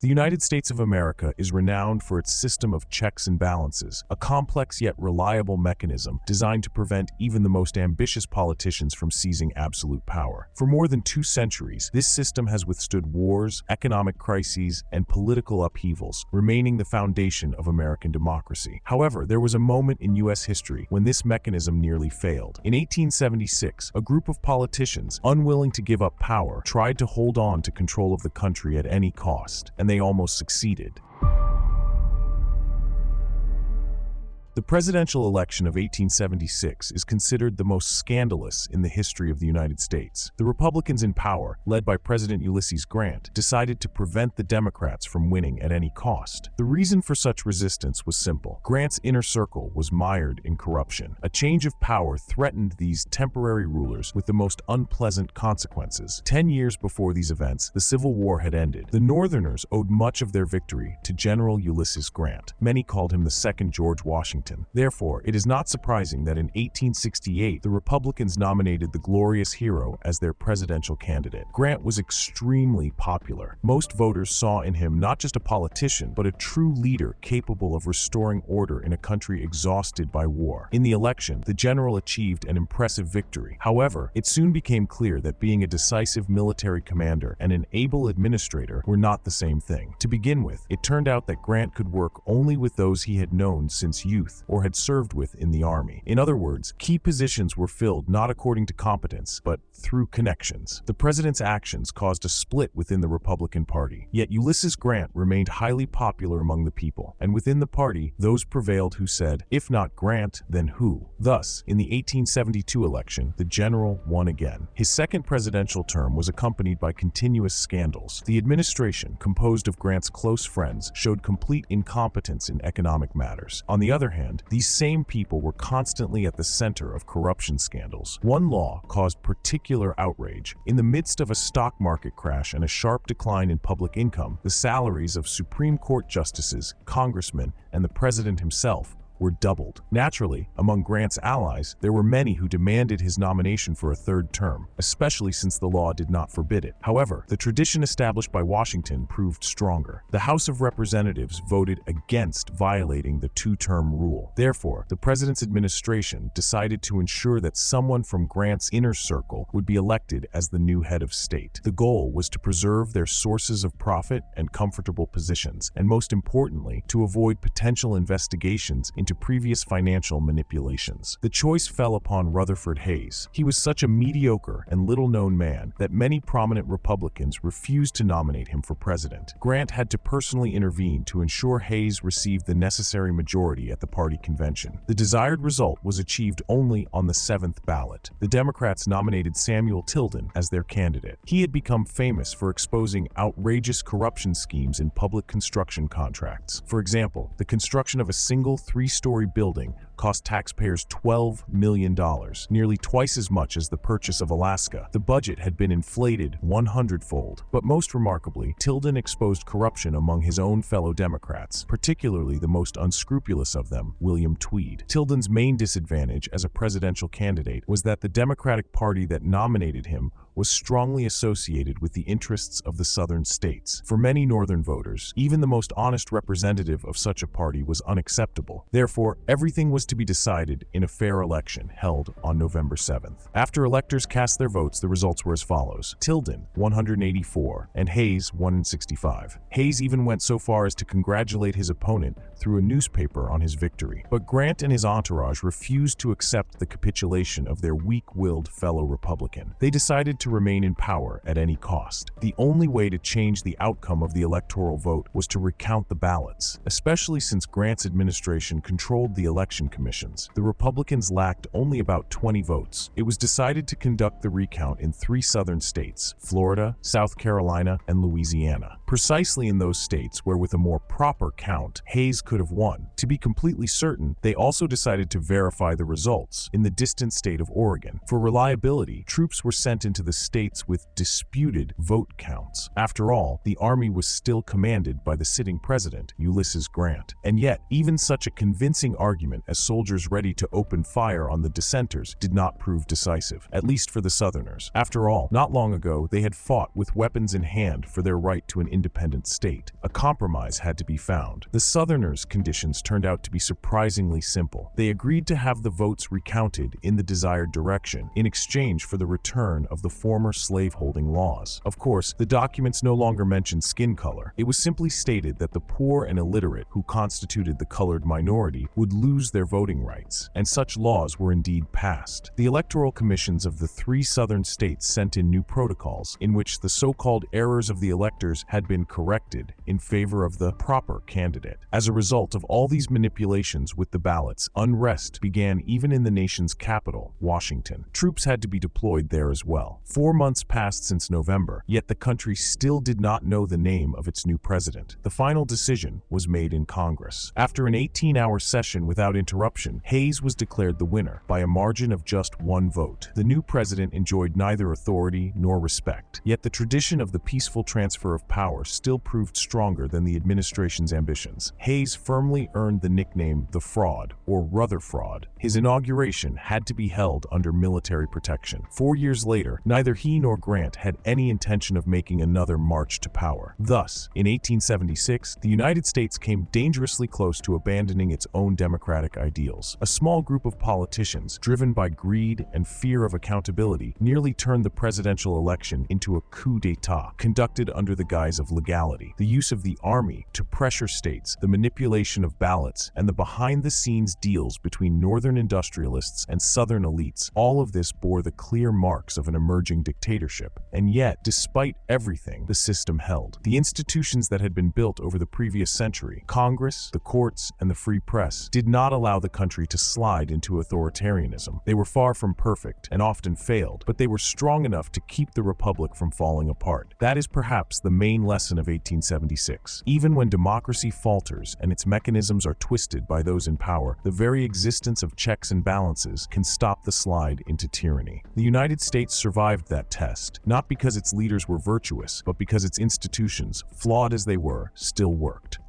The United States of America is renowned for its system of checks and balances, a complex yet reliable mechanism designed to prevent even the most ambitious politicians from seizing absolute power. For more than 2 centuries, this system has withstood wars, economic crises, and political upheavals, remaining the foundation of American democracy. However, there was a moment in U.S. history when this mechanism nearly failed. In 1876, a group of politicians, unwilling to give up power, tried to hold on to control of the country at any cost, and they almost succeeded. The presidential election of 1876 is considered the most scandalous in the history of the United States. The Republicans in power, led by President Ulysses Grant, decided to prevent the Democrats from winning at any cost. The reason for such resistance was simple. Grant's inner circle was mired in corruption. A change of power threatened these temporary rulers with the most unpleasant consequences. 10 years before these events, the Civil War had ended. The Northerners owed much of their victory to General Ulysses Grant. Many called him the second George Washington. Therefore, it is not surprising that in 1868, the Republicans nominated the glorious hero as their presidential candidate. Grant was extremely popular. Most voters saw in him not just a politician, but a true leader capable of restoring order in a country exhausted by war. In the election, the general achieved an impressive victory. However, it soon became clear that being a decisive military commander and an able administrator were not the same thing. To begin with, it turned out that Grant could work only with those he had known since youth or had served with in the army. In other words, key positions were filled not according to competence, but through connections. The president's actions caused a split within the Republican Party. Yet Ulysses Grant remained highly popular among the people, and within the party, those prevailed who said, if not Grant, then who? Thus, in the 1872 election, the general won again. His second presidential term was accompanied by continuous scandals. The administration, composed of Grant's close friends, showed complete incompetence in economic matters. On the other hand, these same people were constantly at the center of corruption scandals. One law caused particular outrage. In the midst of a stock market crash and a sharp decline in public income, the salaries of Supreme Court justices, congressmen, and the president himself were doubled. Naturally, among Grant's allies, there were many who demanded his nomination for a third term, especially since the law did not forbid it. However, the tradition established by Washington proved stronger. The House of Representatives voted against violating the 2-term rule. Therefore, the president's administration decided to ensure that someone from Grant's inner circle would be elected as the new head of state. The goal was to preserve their sources of profit and comfortable positions, and most importantly, to avoid potential investigations into previous financial manipulations. The choice fell upon Rutherford Hayes. He was such a mediocre and little-known man that many prominent Republicans refused to nominate him for president. Grant had to personally intervene to ensure Hayes received the necessary majority at the party convention. The desired result was achieved only on the 7th ballot. The Democrats nominated Samuel Tilden as their candidate. He had become famous for exposing outrageous corruption schemes in public construction contracts. For example, the construction of a single 3-story building cost taxpayers $12 million, nearly twice as much as the purchase of Alaska. The budget had been inflated 100-fold. But most remarkably, Tilden exposed corruption among his own fellow Democrats, particularly the most unscrupulous of them, William Tweed. Tilden's main disadvantage as a presidential candidate was that the Democratic Party that nominated him was strongly associated with the interests of the southern states. For many northern voters, even the most honest representative of such a party was unacceptable. Therefore, everything was to be decided in a fair election held on November 7th. After electors cast their votes, the results were as follows: Tilden, 184, and Hayes, 165. Hayes even went so far as to congratulate his opponent through a newspaper on his victory. But Grant and his entourage refused to accept the capitulation of their weak-willed fellow Republican. They decided to remain in power at any cost. The only way to change the outcome of the electoral vote was to recount the ballots, especially since Grant's administration controlled the election commissions. The Republicans lacked only about 20 votes. It was decided to conduct the recount in 3 southern states: Florida, South Carolina, and Louisiana. Precisely in those states where, with a more proper count, Hayes could have won. To be completely certain, they also decided to verify the results in the distant state of Oregon. For reliability, troops were sent into the states with disputed vote counts. After all, the army was still commanded by the sitting president, Ulysses Grant. And yet, even such a convincing argument as soldiers ready to open fire on the dissenters did not prove decisive, at least for the Southerners. After all, not long ago, they had fought with weapons in hand for their right to an independent state. A compromise had to be found. The Southerners' conditions turned out to be surprisingly simple. They agreed to have the votes recounted in the desired direction in exchange for the return of the former slaveholding laws. Of course, the documents no longer mentioned skin color. It was simply stated that the poor and illiterate who constituted the colored minority would lose their voting rights, and such laws were indeed passed. The electoral commissions of the 3 southern states sent in new protocols in which the so-called errors of the electors had been corrected in favor of the proper candidate. As a result of all these manipulations with the ballots, unrest began even in the nation's capital, Washington. Troops had to be deployed there as well. 4 months passed since November, yet the country still did not know the name of its new president. The final decision was made in Congress. After an 18-hour session without interruption, Hayes was declared the winner by a margin of just 1 vote. The new president enjoyed neither authority nor respect, yet the tradition of the peaceful transfer of power still proved stronger than the administration's ambitions. Hayes firmly earned the nickname the Fraud, or Rutherford. His inauguration had to be held under military protection. 4 years later, neither he nor Grant had any intention of making another march to power. Thus, in 1876, the United States came dangerously close to abandoning its own democratic ideals. A small group of politicians, driven by greed and fear of accountability, nearly turned the presidential election into a coup d'etat conducted under the guise of legality. The use of the army to pressure states, the manipulation of ballots, and the behind-the-scenes deals between northern industrialists and southern elites, all of this bore the clear marks of an emerging dictatorship. And yet, despite everything, the system held. The institutions that had been built over the previous century, Congress, the courts, and the free press, did not allow the country to slide into authoritarianism. They were far from perfect and often failed, but they were strong enough to keep the republic from falling apart. That is perhaps the main lesson of 1876. Even when democracy falters and its mechanisms are twisted by those in power, the very existence of checks and balances can stop the slide into tyranny. The United States survived that test, not because its leaders were virtuous, but because its institutions, flawed as they were, still worked.